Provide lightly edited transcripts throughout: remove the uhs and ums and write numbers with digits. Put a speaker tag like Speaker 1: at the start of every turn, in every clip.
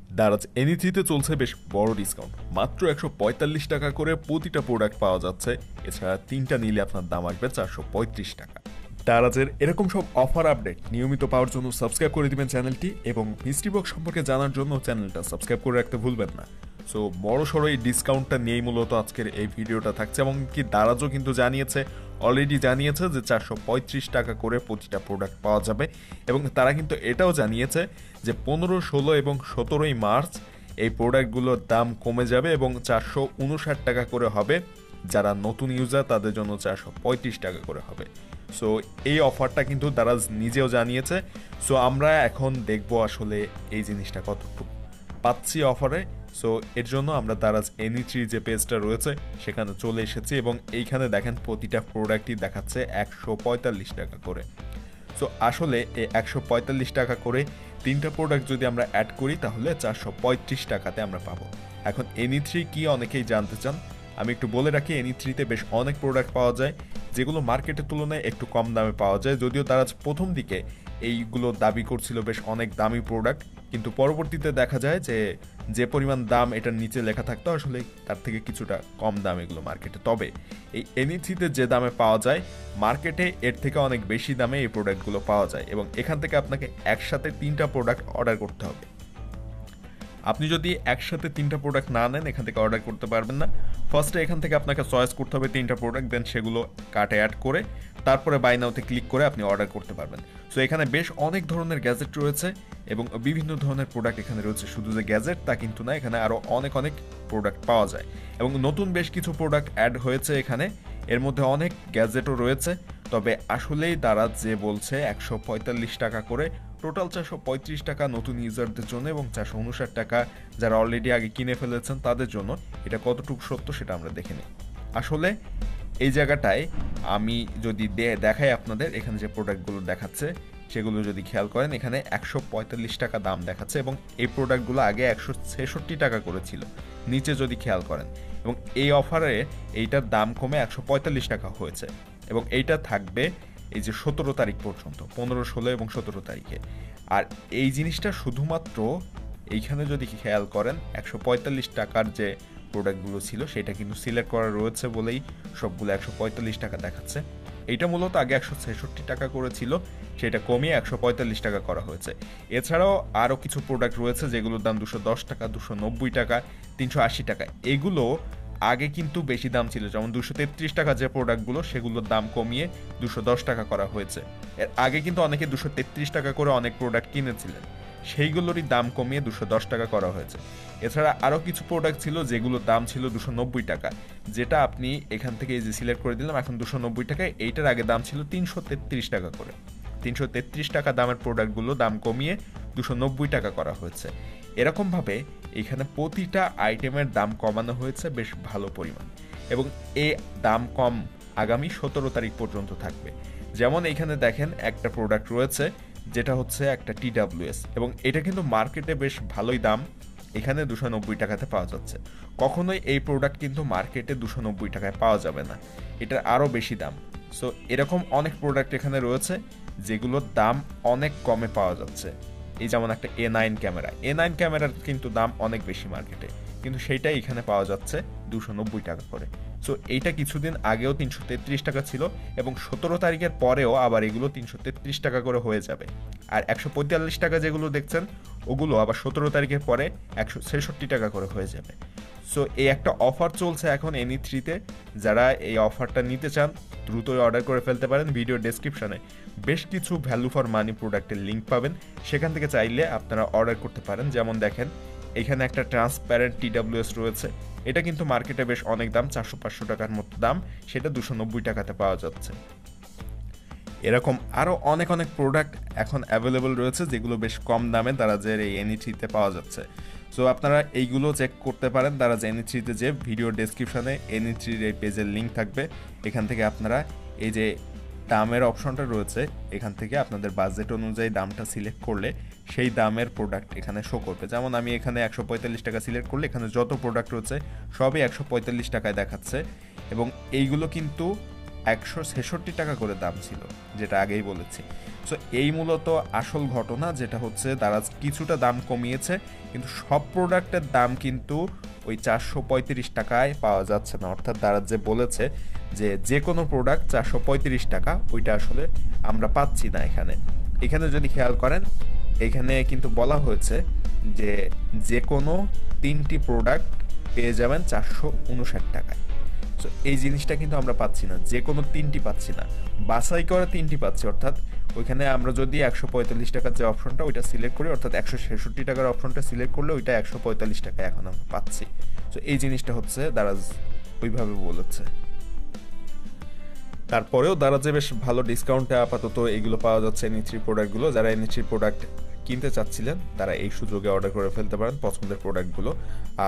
Speaker 1: দারাজ এনিথ্রিতে চলছে বেশ বড় ডিসকাউন্ট, মাত্র ১৪৫ টাকা করে প্রতিটা প্রোডাক্ট পাওয়া যাচ্ছে। এছাড়া ৩টা নিলে আপনার দাম আসবে ৪৩৫ টাকা। দারাজের এরকম সব অফার আপডেট নিয়মিত পাওয়ার জন্য সাবস্ক্রাইব করে দিবেন চ্যানেলটি, এবং মিস্ট্রি বক্স সম্পর্কে জানার জন্য চ্যানেলটা সাবস্ক্রাইব করে রাখতে ভুলবেন না। সো বড় সড়ো এই ডিসকাউন্টটা নিয়েই মূলত আজকের এই ভিডিওটা থাকছে, এবং কি দারাজও কিন্তু অলরেডি জানিয়েছে যে ৪৩৫ টাকা করে প্রতিটা প্রোডাক্ট পাওয়া যাবে, এবং তারা কিন্তু এটাও জানিয়েছে যে ১৫, ১৬ এবং ১৭ই মার্চ এই প্রোডাক্টগুলোর দাম কমে যাবে এবং ৪৫৯ টাকা করে হবে। যারা নতুন ইউজার তাদের জন্য ৪৩৫ টাকা করে হবে। সো এই অফারটা কিন্তু দারাজ নিজেও জানিয়েছে। সো আমরা এখন দেখব আসলে এই জিনিসটা কতটুকু পাচ্ছি অফারে। সো এর জন্য আমরা দারাজ এনি3 যে পেজটা রয়েছে সেখানে চলে এসেছি, এবং এইখানে দেখেন প্রতিটা প্রোডাক্টই দেখাচ্ছে ১৪৫ টাকা করে। সো আসলে এই ১৪৫ টাকা করে ৩টা প্রোডাক্ট যদি আমরা অ্যাড করি তাহলে ৪৩৫ টাকাতে আমরা পাবো। এখন এনি3 কি অনেকেই জানতে চান, আমি একটু বলে রাখি, এনি3তে বেশ অনেক প্রোডাক্ট পাওয়া যায় যেগুলো মার্কেটের তুলনায় একটু কম দামে পাওয়া যায়। যদিও তারা প্রথম দিকে এইগুলো দাবি করছিল বেশ অনেক দামি প্রোডাক্ট, কিন্তু পরবর্তীতে দেখা যায় যে পরিমাণ দাম এটার নিচে লেখা থাকতো আসলে তার থেকে কিছুটা কম দাম এগুলো মার্কেটে। তবে এই এনি3তে যে দামে পাওয়া যায় মার্কেটে এর থেকে অনেক বেশি দামে এই প্রোডাক্টগুলো পাওয়া যায়, এবং এখান থেকে আপনাকে একসাথে 3টা প্রোডাক্ট অর্ডার করতে হবে। আপনি যদি একসাথে 3টা প্রোডাক্ট না নেন এখান থেকে অর্ডার করতে পারবেন না। ফার্স্টে এখান থেকে আপনাকে চয়েস করতে হবে 3টা প্রোডাক্ট, দেন সেগুলো কার্টে অ্যাড করে তারপরে বাই নাওতে ক্লিক করে আপনি অর্ডার করতে পারবেন। সো এখানে বেশ অনেক ধরনের গ্যাজেট রয়েছে এবং বিভিন্ন ধরনের প্রোডাক্ট এখানে রয়েছে। শুধু যে গ্যাজেট তা কিন্তু না, এখানে আরও অনেক প্রোডাক্ট পাওয়া যায়, এবং নতুন বেশ কিছু প্রোডাক্ট অ্যাড হয়েছে এখানে। এর মধ্যে অনেক গ্যাজেটও রয়েছে। তবে আসলেই তারা যে বলছে ১৪৫ টাকা করে, টোটাল ৪৩৫ টাকা নতুন ইউজারদের জন্য এবং ৪৫৯ টাকা যারা অলরেডি আগে কিনে ফেলেছেন তাদের জন্য, এটা কতটুকু সত্য সেটা আমরা দেখে নিই। আসলে এই জায়গাটায় আমি যদি দেখাই আপনাদের, এখানে যে প্রোডাক্টগুলো দেখাচ্ছে সেগুলো যদি খেয়াল করেন, এখানে ১৪৫ টাকা দাম দেখাচ্ছে, এবং এই প্রোডাক্টগুলো আগে ১৬৬ টাকা করেছিল নিচে যদি খেয়াল করেন, এবং এই অফারে এইটার দাম কমে ১৪৫ টাকা হয়েছে, এবং এইটা থাকবে এই যে ১৭ তারিখ পর্যন্ত, ১৫, ১৬ এবং ১৭ তারিখে। আর এই জিনিসটা শুধুমাত্র এইখানে যদি খেয়াল করেন ১৪৫ টাকার যে প্রোডাক্টগুলো ছিল সেটা কিন্তু সিলেক্ট করা রয়েছে বলেই সবগুলো ১৪৫ টাকা দেখাচ্ছে। এইটা মূলত আগে ১৬৬ টাকা করেছিল, সেটা কমিয়ে ১৪৫ টাকা করা হয়েছে। এছাড়াও আরও কিছু প্রোডাক্ট রয়েছে যেগুলোর দাম ২১০ টাকা, ২৯০ টাকা, ৩৮০ টাকা। এগুলো আগে কিন্তু বেশি দাম ছিল, যেমন ২৩৩ টাকা যে প্রোডাক্টগুলো সেগুলোর দাম কমিয়ে ২১০ টাকা করা হয়েছে। এর আগে কিন্তু অনেকে ২৩৩ টাকা করে অনেক প্রোডাক্ট কিনেছিলেন, সেইগুলোরই দাম কমিয়ে ২১০ টাকা করা হয়েছে। এছাড়া আরও কিছু প্রোডাক্ট ছিল যেগুলোর দাম ছিল ২৯০ টাকা, যেটা আপনি এখান থেকে এই যে সিলেক্ট করে দিলাম এখন ২৯০ টাকায়। এইটার আগে দাম ছিল ৩৩৩ টাকা করে। ৩৩৩ টাকা দামের প্রোডাক্টগুলো দাম কমিয়ে ২৯০ টাকা করা হয়েছে। এরকমভাবে এখানে প্রতিটা আইটেমের দাম কমানো হয়েছে বেশ ভালো পরিমাণ, এবং এই দাম কম আগামী ১৭ তারিখ পর্যন্ত থাকবে। যেমন এখানে দেখেন একটা প্রোডাক্ট রয়েছে যেটা হচ্ছে একটা TWS, এবং এটা কিন্তু মার্কেটে বেশ ভালোই দাম, এখানে ২৯০ টাকাতে পাওয়া যাচ্ছে। কখনোই এই প্রোডাক্ট কিন্তু মার্কেটে ২৯০ টাকায় পাওয়া যাবে না, এটার আরও বেশি দাম। সো এরকম অনেক প্রোডাক্ট এখানে রয়েছে যেগুলোর দাম অনেক কমে পাওয়া যাচ্ছে। এই যেমন একটা A9 ক্যামেরার কিন্তু দাম অনেক বেশি মার্কেটে, কিন্তু সেইটাই এখানে পাওয়া যাচ্ছে ২৯০ টাকা করে। সো এইটা কিছুদিন আগেও ৩৩৩ টাকা ছিল, এবং ১৭ তারিখের পরেও আবার এগুলো ৩৩৩ টাকা করে হয়ে যাবে। আর ১৪৫ টাকা যেগুলো দেখছেন ওগুলো আবার ১৭ তারিখের পরে ১৬৬ টাকা করে হয়ে যাবে। সো এই একটা অফার চলছে এখন এনি3তে। যারা এই অফারটা নিতে চান দ্রুতই অর্ডার করে ফেলতে পারেন। ভিডিও ডেসক্রিপশনে বেশ কিছু ভ্যালু ফর মানি প্রোডাক্টের লিঙ্ক পাবেন, সেখান থেকে চাইলে আপনারা অর্ডার করতে পারেন। যেমন দেখেন এখানে একটা ট্রান্সপ্যারেন্ট TWS রয়েছে, এটা কিন্তু মার্কেটে বেশ অনেক দাম, ৪০০-৫০০ টাকার মতো দাম, সেটা ২৯০ টাকাতে পাওয়া যাচ্ছে। এরকম আরও অনেক প্রোডাক্ট এখন অ্যাভেলেবল রয়েছে যেগুলো বেশ কম দামে দারাজের এই এনি3তে পাওয়া যাচ্ছে। সো আপনারা এইগুলো চেক করতে পারেন দারাজ এনি3তে, যে ভিডিও ডেসক্রিপশনে এনি3-র এই পেজের লিঙ্ক থাকবে। এখান থেকে আপনারা এই যে দামের অপশনটা রয়েছে, এখান থেকে আপনাদের বাজেট অনুযায়ী দামটা সিলেক্ট করলে সেই দামের প্রোডাক্ট এখানে শো করবে। যেমন আমি এখানে ১৪৫ টাকা সিলেক্ট করলে এখানে যত প্রোডাক্ট রয়েছে সবই ১৪৫ টাকায় দেখাচ্ছে, এবং এইগুলো কিন্তু ১৬৬ টাকা করে দাম ছিল, যেটা আগেই বলেছি। সো এই মূলত আসল ঘটনা, যেটা হচ্ছে দারাজ কিছুটা দাম কমিয়েছে, কিন্তু সব প্রোডাক্টের দাম কিন্তু ওই 435 টাকায় পাওয়া যাচ্ছে না। অর্থাৎ দারাজ যে বলেছে যে যে কোনো প্রোডাক্ট 435 টাকা, ওইটা আসলে আমরা পাচ্ছি না এখানে। এখানে যদি খেয়াল করেন, এখানে কিন্তু বলা হয়েছে যে যে কোনো 3টি প্রোডাক্ট পেয়ে যাবেন 459 টাকায়। সো এই জিনিসটা কিন্তু আমরা পাচ্ছি না, যে কোনো 3টি পাচ্ছি না, বাছাই করা 3টি পাচ্ছি। অর্থাৎ ওইখানে আমরা যদি 145 টাকার যে অপশনটা ওইটা সিলেক্ট করি, অর্থাৎ 166 টাকার অপশনটা সিলেক্ট করলে ওইটা 145 টাকায় এখন আমরা পাচ্ছি। সো এই জিনিসটা হচ্ছে দারাজ ওইভাবে বলেছে। তারপরেও দারাজে বেশ ভালো ডিসকাউন্টে আপাতত এগুলো পাওয়া যাচ্ছে, এনই3 প্রোডাক্টগুলো। যারা এনই3 প্রোডাক্ট কিনতে চাচ্ছিলেন তারা এই সুযোগে অর্ডার করে ফেলতে পারেন পছন্দের প্রোডাক্টগুলো।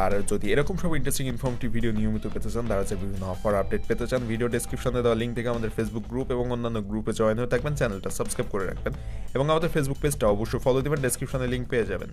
Speaker 1: আর যদি এরকম সব ইন্টারেস্টিং ইনফরমেটিভ ভিডিও নিয়মিত পেতে চান, দারাজের বিভিন্ন অফার আপডেট পেতে চান, ভিডিও ডেসক্রিপশনে দেওয়া লিঙ্ক থেকে আমাদের ফেসবুক গ্রুপ এবং অন্যান্য গ্রুপে জয়েন হয়ে থাকবেন, চ্যানেলটা সাবস্ক্রাইব করে রাখবেন এবং আমাদের ফেসবুক পেজটা অবশ্যই ফলো দিবেন, ডেসক্রিপশনে লিঙ্ক পেয়ে যাবেন।